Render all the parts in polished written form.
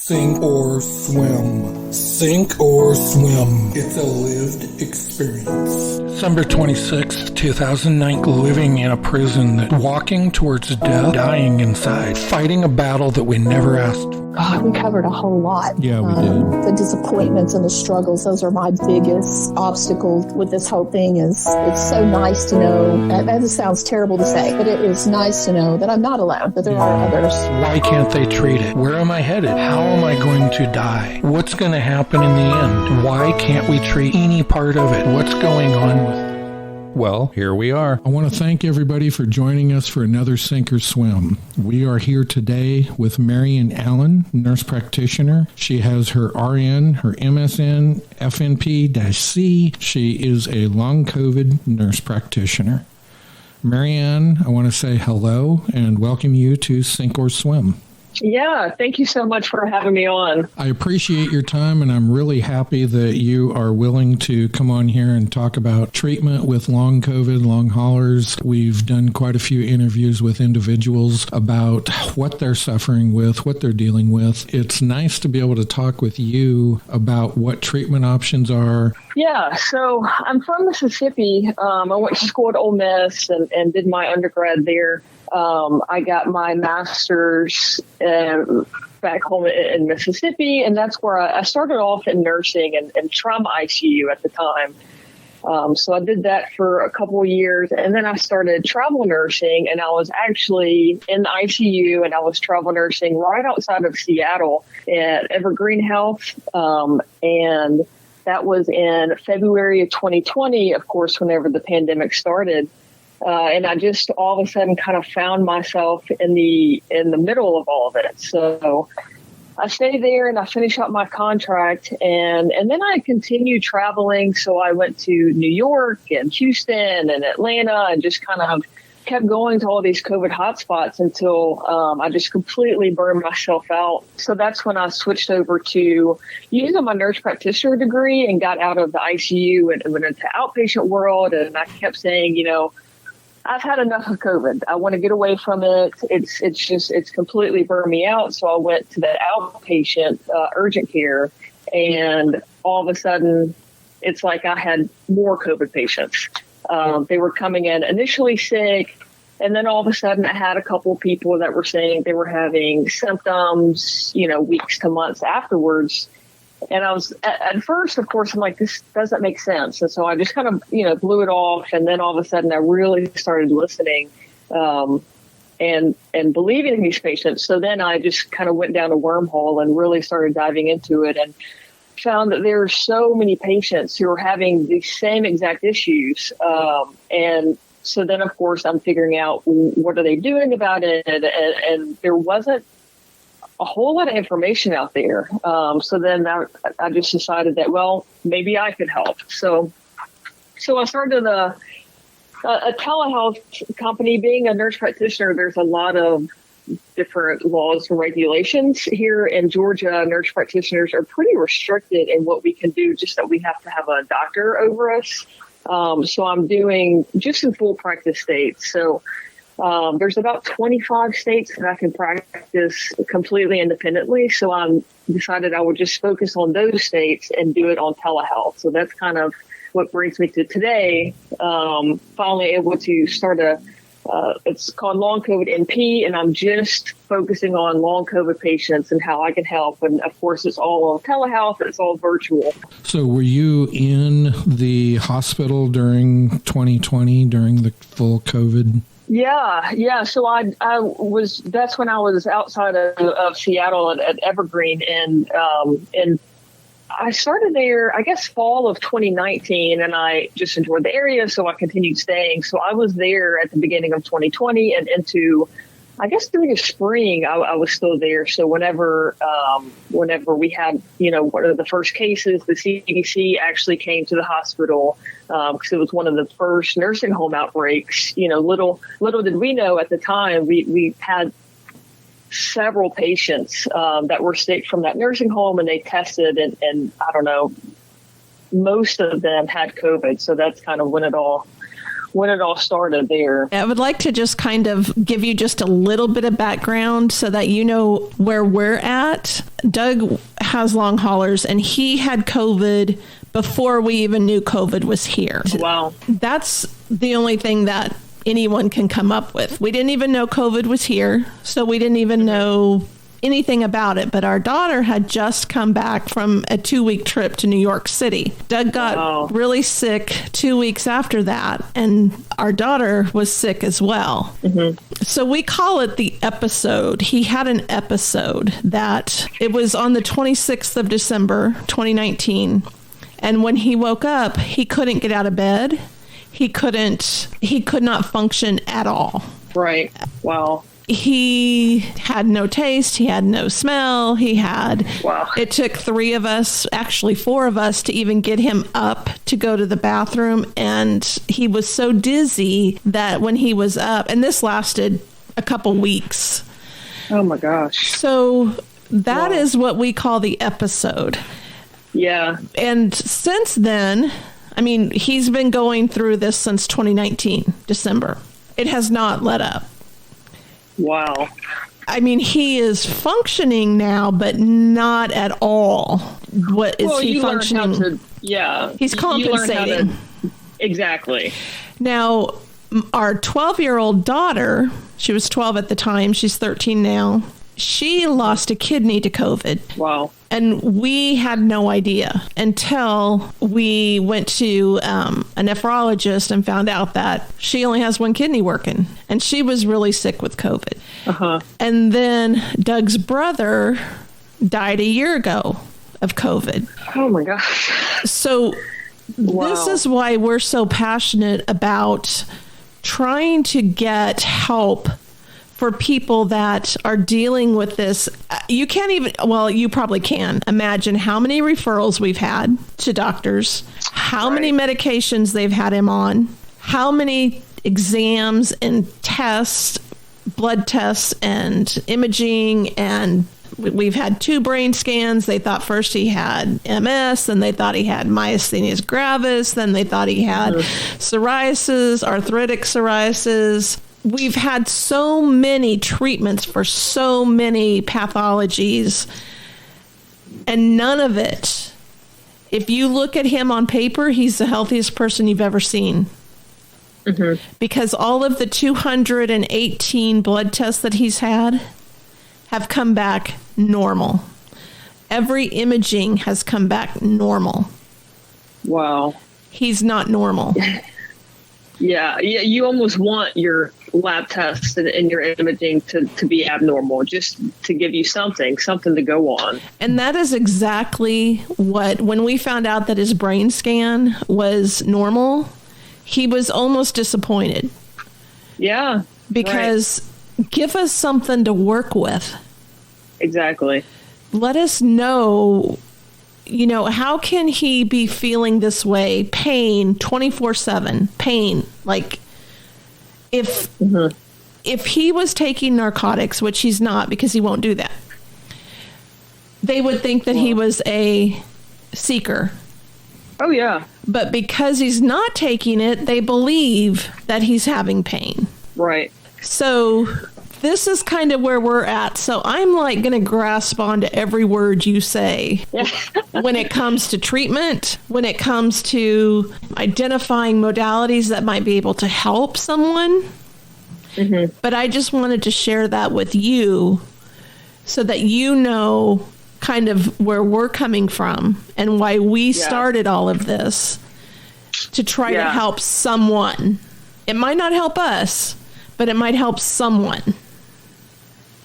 Sink or swim. Sink or swim. It's a lived experience. December 26, 2009, living in a prison, walking towards death, dying inside, fighting a battle that we never asked for. God, we covered a whole lot. Yeah, we did. The disappointments and the struggles, those are my biggest obstacles with this whole thing. It's so nice to know, that sounds terrible to say, but it is nice to know that I'm not alone, that there are others. Why can't they treat it? Where am I headed? How am I going to die? What's going to happen in the end? Why can't we treat any part of it? What's going on with it? Well, here we are. I want to thank everybody for joining us for another Sink or Swim. We are here today with Marian Allen, nurse practitioner. She has her RN, her MSN, FNP-C. She is a long COVID nurse practitioner. Marianne, I want to say hello and welcome you to Sink or Swim. Yeah, thank you so much for having me on. I appreciate your time, and I'm really happy that you are willing to come on here and talk about treatment with long COVID, long haulers. We've done quite a few interviews with individuals about what they're suffering with, what they're dealing with. It's nice to be able to talk with you about what treatment options are. Yeah, so I'm from Mississippi. I went to school at Ole Miss and did my undergrad there. I got my master's back home in Mississippi, and that's where I started off in nursing and trauma ICU at the time. So I did that for a couple of years, and then I started travel nursing, and I was actually in the ICU, and I was travel nursing right outside of Seattle at Evergreen Health, and that was in February of 2020, of course, whenever the pandemic started. And I just all of a sudden kind of found myself in the middle of all of it. So I stayed there and I finished up my contract, and then I continued traveling. So I went to New York and Houston and Atlanta and just kind of kept going to all these COVID hotspots until I just completely burned myself out. So that's when I switched over to using my nurse practitioner degree and got out of the ICU and went into outpatient world. And I kept saying, I've had enough of COVID. I want to get away from it. It's completely burned me out. So I went to the outpatient urgent care, and all of a sudden it's like I had more COVID patients. They were coming in initially sick, and then all of a sudden I had a couple of people that were saying they were having symptoms, weeks to months afterwards. And I was at first, of course, I'm like, this doesn't make sense. And so I just kind of, blew it off. And then all of a sudden I really started listening and believing in these patients. So then I just kind of went down a wormhole and really started diving into it and found that there are so many patients who are having the same exact issues. And so then, of course, I'm figuring out what are they doing about it. And there wasn't a whole lot of information out there. So then I just decided that, well, maybe I could help. So I started a telehealth company. Being a nurse practitioner, there's a lot of different laws and regulations. Here in Georgia, nurse practitioners are pretty restricted in what we can do, just that we have to have a doctor over us. So I'm doing just in full practice states. So there's about 25 states that I can practice completely independently. So I decided I would just focus on those states and do it on telehealth. So that's kind of what brings me to today. Finally able to start it's called Long COVID NP, and I'm just focusing on long COVID patients and how I can help. And of course, it's all on telehealth. It's all virtual. So were you in the hospital during 2020, during the full COVID? Yeah. So I was. That's when I was outside of Seattle at Evergreen, and I started there, I guess, fall of 2019, and I just enjoyed the area, so I continued staying. So I was there at the beginning of 2020 and into, I guess, during the spring, I was still there. So whenever we had, one of the first cases, the CDC actually came to the hospital because it was one of the first nursing home outbreaks. Little did we know at the time, we had several patients that were sick from that nursing home, and they tested, and I don't know, most of them had COVID. So that's kind of when it all when it all started there. I would like to just kind of give you just a little bit of background so that you know where we're at. Doug has long haulers, and he had COVID before we even knew COVID was here. Wow. That's the only thing that anyone can come up with. We didn't even know COVID was here, so we didn't even know anything about it. But our daughter had just come back from a 2-week trip to New York City. Doug got really sick 2 weeks after that, and our daughter was sick as well. So we call it the episode. He had an episode that it was on the 26th of December, 2019. And when he woke up, he couldn't get out of bed. He could not function at all. Right. Wow. He had no taste. He had no smell. Wow. It took 3 of us, actually 4 of us, to even get him up to go to the bathroom. And he was so dizzy that when he was up, and this lasted a couple weeks. Oh my gosh. So that is what we call the episode. Yeah. And since then, I mean, he's been going through this since 2019, December. It has not let up. Wow. I mean, he is functioning now, but not at all. What is he functioning? He's compensating. Exactly. Now, our 12-year-old daughter, she was 12 at the time, she's 13 now. She lost a kidney to COVID. Wow. And we had no idea until we went to a nephrologist and found out that she only has 1 kidney working. And she was really sick with COVID. And then Doug's brother died a year ago of COVID. Oh, my gosh. So this is why we're so passionate about trying to get help for people that are dealing with this. You can't even, well, you probably can imagine how many referrals we've had to doctors, how many medications they've had him on, how many exams and tests, blood tests and imaging, and we've had 2 brain scans. They thought first he had MS, then they thought he had myasthenia gravis, then they thought he had psoriasis, arthritic psoriasis. We've had so many treatments for so many pathologies, and none of it, if you look at him on paper, he's the healthiest person you've ever seen. Because all of the 218 blood tests that he's had have come back normal. Every imaging has come back normal. Wow. He's not normal. Yeah, you almost want your lab tests and your imaging to be abnormal, just to give you something to go on. And that is exactly what, when we found out that his brain scan was normal, he was almost disappointed. Yeah. Because give us something to work with. Exactly. Let us know, you know, how can he be feeling this way? Pain 24/7, pain. Like if he was taking narcotics, which he's not because he won't do that, they would think that he was a seeker. Oh, yeah. But because he's not taking it, they believe that he's having pain. Right. So this is kind of where we're at. So I'm like going to grasp onto every word you say when it comes to treatment, when it comes to identifying modalities that might be able to help someone. But I just wanted to share that with you so that you know kind of where we're coming from and why we started all of this to try to help someone. It might not help us, but it might help someone.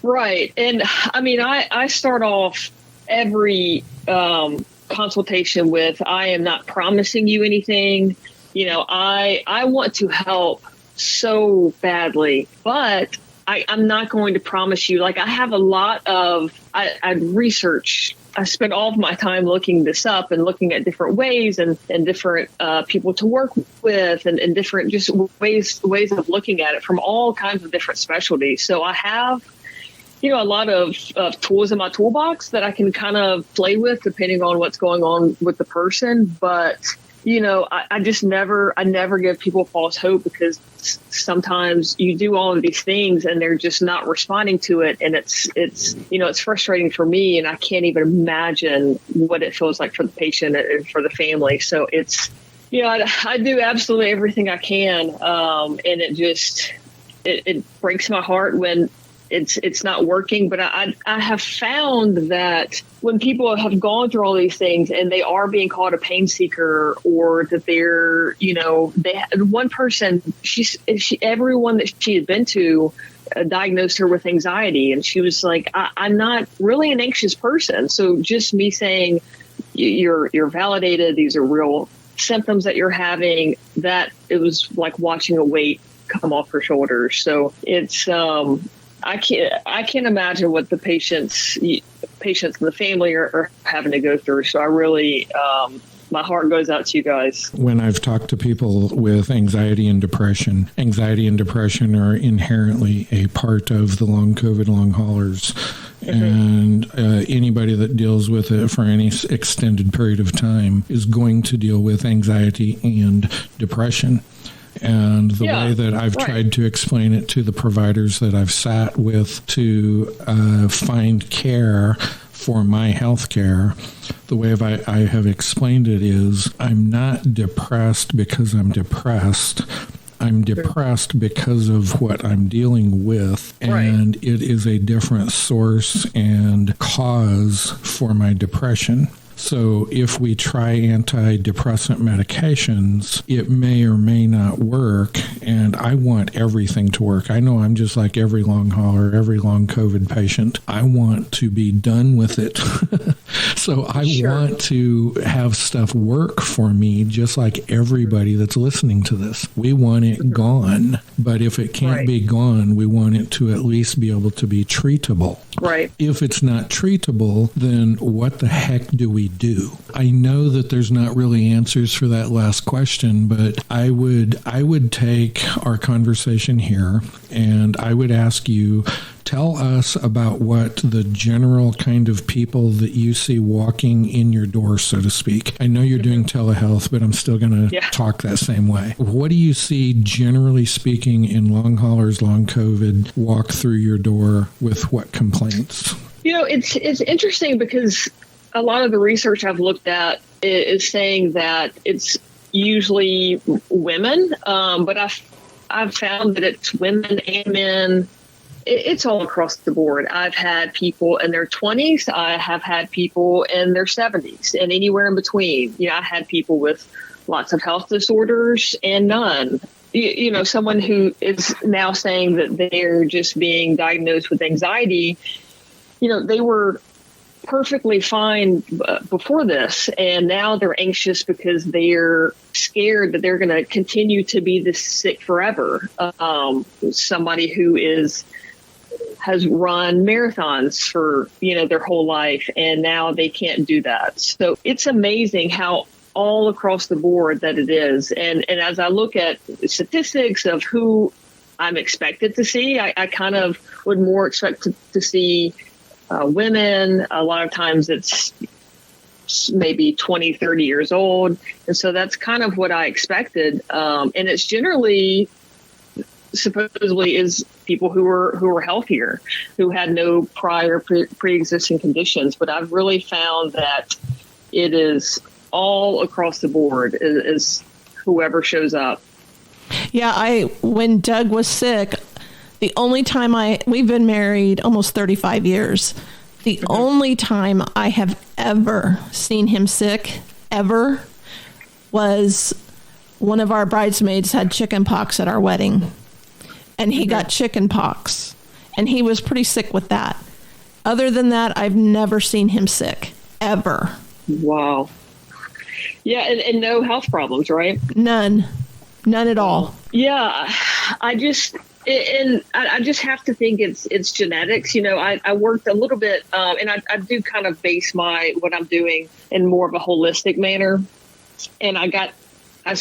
Right. And I mean, I start off every consultation with, I am not promising you anything. You know, I want to help so badly, but I'm not going to promise you. Like, I have a lot of, I research. I spent all of my time looking this up and looking at different ways and different people to work with and different just ways of looking at it from all kinds of different specialties. So I have, you know, a lot of tools in my toolbox that I can kind of play with depending on what's going on with the person. But, I never give people false hope, because sometimes you do all of these things and they're just not responding to it. And it's frustrating for me, and I can't even imagine what it feels like for the patient and for the family. So it's, I do absolutely everything I can. And it breaks my heart when it's not working. But I have found that when people have gone through all these things and they are being called a pain seeker, or that they're, one person, everyone that she had been to diagnosed her with anxiety. And she was like, I'm not really an anxious person. So just me saying you're validated, these are real symptoms that you're having, that it was like watching a weight come off her shoulders. So it's, I can't imagine what the patients and the family are having to go through. So I really, my heart goes out to you guys. When I've talked to people with anxiety and depression are inherently a part of the long COVID long haulers. Mm-hmm. And anybody that deals with it for any extended period of time is going to deal with anxiety and depression. And the way that I've tried to explain it to the providers that I've sat with to find care for my health care, the way I have explained it is, I'm not depressed because I'm depressed. I'm depressed because of what I'm dealing with, and it is a different source and cause for my depression. So if we try antidepressant medications, it may or may not work, and I want everything to work. I know I'm just like every long hauler, every long COVID patient. I want to be done with it. So I want to have stuff work for me, just like everybody that's listening to this. We want it gone, but if it can't be gone, we want it to at least be able to be treatable. Right. If it's not treatable, then what the heck do we do? I know that there's not really answers for that last question, but I would take our conversation here and I would ask you, tell us about what the general kind of people that you see walking in your door, so to speak. I know you're doing telehealth, but I'm still going to talk that same way. What do you see, generally speaking, in long haulers, long COVID, walk through your door with what complaints? It's interesting because a lot of the research I've looked at is saying that it's usually women, but I've found that it's women and men. It's all across the board. I've had people in their 20s. I have had people in their 70s and anywhere in between. I had people with lots of health disorders and none. Someone who is now saying that they're just being diagnosed with anxiety, they were perfectly fine before this, and now they're anxious because they're scared that they're going to continue to be this sick forever. Somebody who has run marathons for their whole life, and now they can't do that. So it's amazing how all across the board that it is. And as I look at statistics of who I'm expected to see, I kind of would more expect to see women. A lot of times it's maybe 20, 30 years old. And so that's kind of what I expected. And it's generally supposedly is people who are healthier, who had no prior pre-existing conditions. But I've really found that it is all across the board is whoever shows up. Yeah, when Doug was sick, the only time we've been married almost 35 years. The only time I have ever seen him sick, ever, was one of our bridesmaids had chicken pox at our wedding. And he got chicken pox. And he was pretty sick with that. Other than that, I've never seen him sick, ever. Wow. Yeah, and no health problems, right? None at all. Yeah, I just have to think it's genetics. I worked a little bit, and I do kind of base what I'm doing in more of a holistic manner. And I got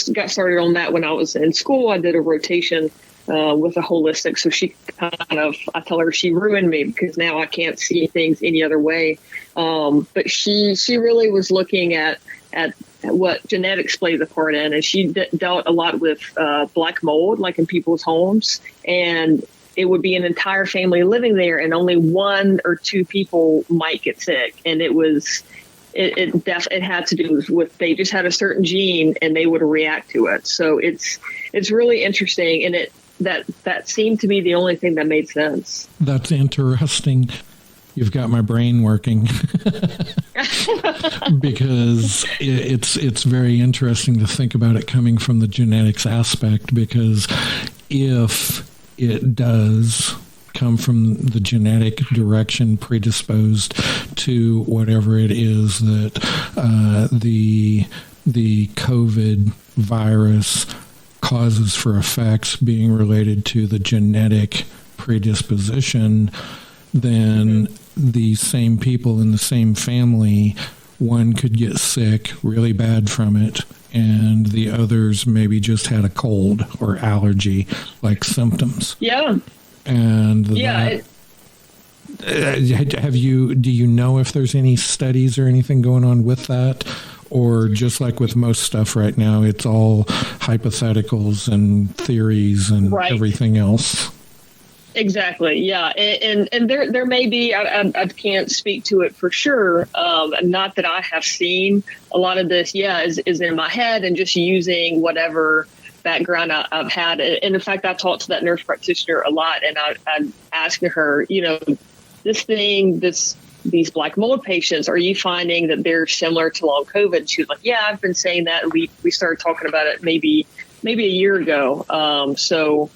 started on that when I was in school. I did a rotation with a holistic. So she I tell her she ruined me because now I can't see things any other way. But she really was looking at what genetics plays a part in. And she dealt a lot with black mold, like in people's homes. And it would be an entire family living there, and only one or two people might get sick. And it had to do with they just had a certain gene and they would react to it. So it's really interesting, and that seemed to be the only thing that made sense. That's interesting. You've got my brain working because it's very interesting to think about it coming from the genetics aspect, because if it does come from the genetic direction predisposed to whatever it is that the COVID virus causes for effects being related to the genetic predisposition, then the same people in the same family, one could get sick really bad from it, and the others maybe just had a cold or allergy like symptoms. Yeah. And do you know if there's any studies or anything going on with that? Or just like with most stuff right now, it's all hypotheticals and theories and everything else? Exactly. Yeah. And there may be, I can't speak to it for sure. Not that I have seen a lot of this. Yeah. Is in my head and just using whatever background I've had. And in fact, I talked to that nurse practitioner a lot, and I'm asking her, these black mold patients, are you finding that they're similar to long COVID? And she was like, yeah, I've been saying that. And we started talking about it maybe a year ago. So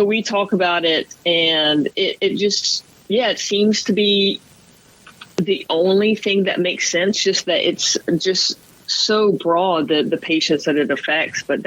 we talk about it, and it just, it seems to be the only thing that makes sense, just that it's just so broad, the patients that it affects. But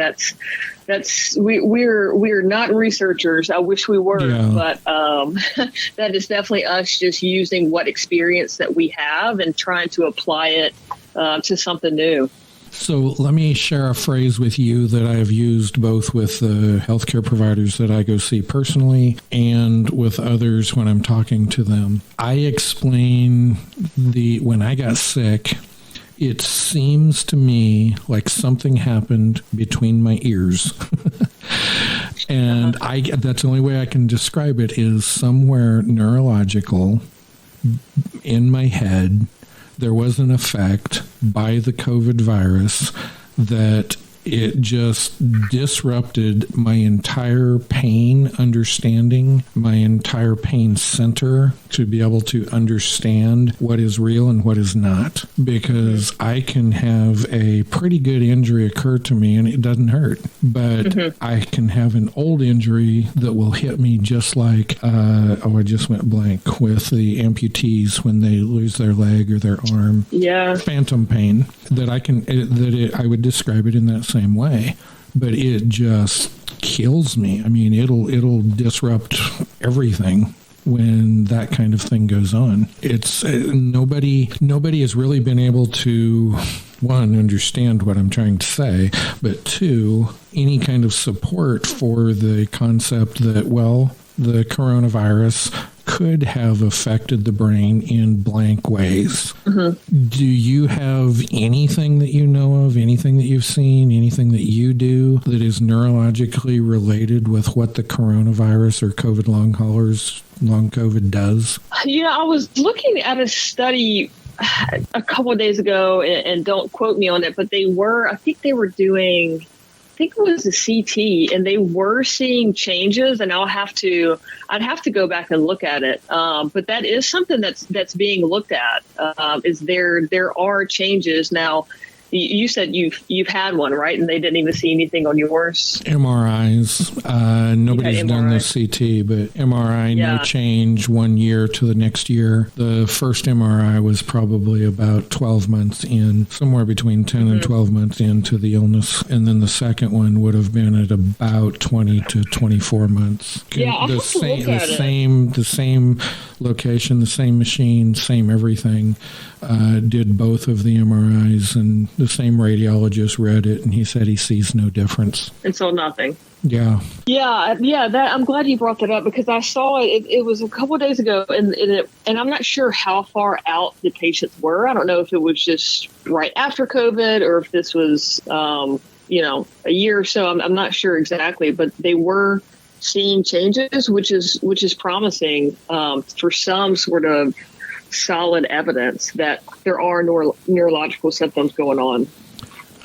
we're not researchers. I wish we were, but that is definitely us just using what experience that we have and trying to apply it to something new. So let me share a phrase with you that I have used both with the healthcare providers that I go see personally and with others when I'm talking to them. I explain when I got sick, it seems to me like something happened between my ears. And that's the only way I can describe it, is somewhere neurological in my head. There was an effect by the COVID virus that it just disrupted my entire pain understanding, my entire pain center, to be able to understand what is real and what is not. Because I can have a pretty good injury occur to me and it doesn't hurt. But I can have an old injury that will hit me just like, I just went blank, with the amputees when they lose their leg or their arm. Yeah. Phantom pain, I would describe it in that same way, but it just kills me. I mean, it'll disrupt everything when that kind of thing goes on. It's nobody has really been able to, one, understand what I'm trying to say, but two, any kind of support for the concept that, well, the coronavirus could have affected the brain in blank ways. Do you have anything that you know of, anything that you've seen, anything that you do that is neurologically related with what the coronavirus or COVID long haulers, long COVID does? I was looking at a study a couple of days ago, and don't quote me on it, but I think they were doing, I think it was a CT, and they were seeing changes, and I'd have to go back and look at it. But that is something that's being looked at. Is there are changes now? You said you've had one, right? And they didn't even see anything on yours? MRIs. Nobody's done the CT, but MRI, no change 1 year to the next year. The first MRI was probably about 12 months in, somewhere between 10 and 12 months into the illness. And then the second one would have been at about 20 to 24 months. Yeah, I'll have to look at it. The same location, the same machine, same everything. Did both of the MRIs, and The same radiologist read it, and he said he sees no difference. And so nothing. Yeah. That I'm glad you brought that up, because I saw it. It was a couple of days ago, and I'm not sure how far out the patients were. I don't know if it was just right after COVID or if this was, a year or so. I'm not sure exactly, but they were seeing changes, which is promising for some sort of solid evidence that there are neurological symptoms going on.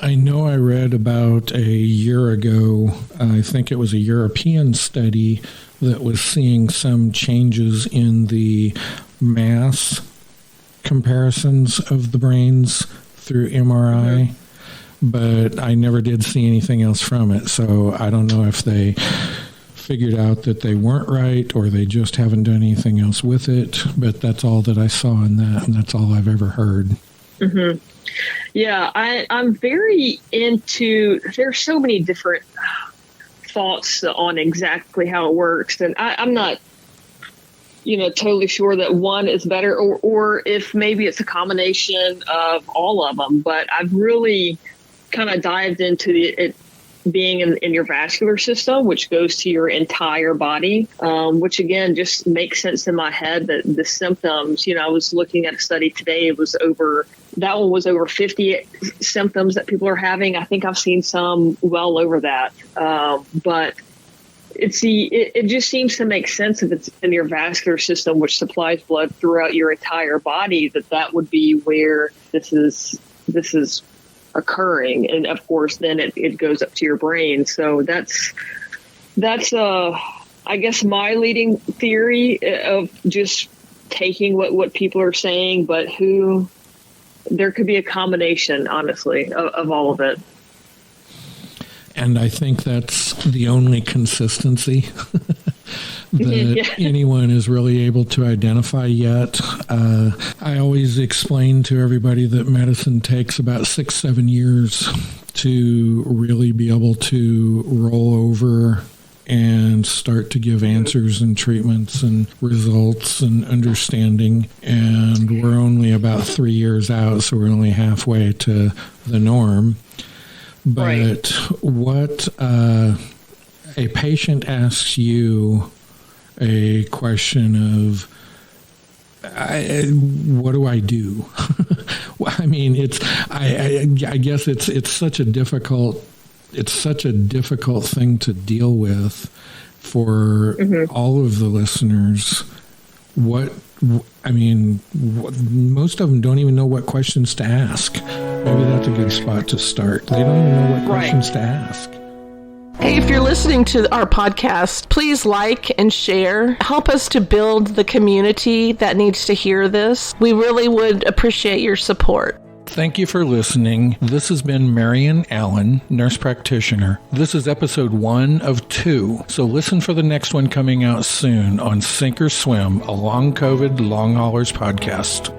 I know I read about a year ago, I think it was a European study that was seeing some changes in the mass comparisons of the brains through MRI, but I never did see anything else from it. So I don't know if they figured out that they weren't right or they just haven't done anything else with it, but that's all that I saw in that, and that's all I've ever heard. Mm-hmm. Yeah, I'm very into, there's so many different thoughts on exactly how it works. And I'm not, totally sure that one is better or if maybe it's a combination of all of them. But I've really kind of dived into it being in your vascular system, which goes to your entire body, which again just makes sense in my head that the symptoms, I was looking at a study today, that one was over 50 symptoms that people are having. I think I've seen some well over that. But it just seems to make sense if it's in your vascular system, which supplies blood throughout your entire body, that would be where this is occurring. And of course, then it goes up to your brain. So that's I guess my leading theory of just taking what people are saying, but there could be a combination, honestly, of all of it. And I think that's the only consistency that anyone is really able to identify yet. I always explain to everybody that medicine takes about 6-7 years to really be able to roll over and start to give answers and treatments and results and understanding. And we're only about 3 years out, so we're only halfway to the norm. But what a patient asks you a question of, what do I do? Well, I mean, I guess it's such a difficult thing to deal with for all of the listeners. Most of them don't even know what questions to ask. Maybe that's a good spot to start. They don't even know what questions to ask. Hey, if you're listening to our podcast, please like and share. Help us to build the community that needs to hear this. We really would appreciate your support. Thank you for listening. This has been Marian Allen, nurse practitioner. This is episode 1 of 2, so listen for the next one coming out soon on Sink or Swim, a long COVID, long haulers podcast.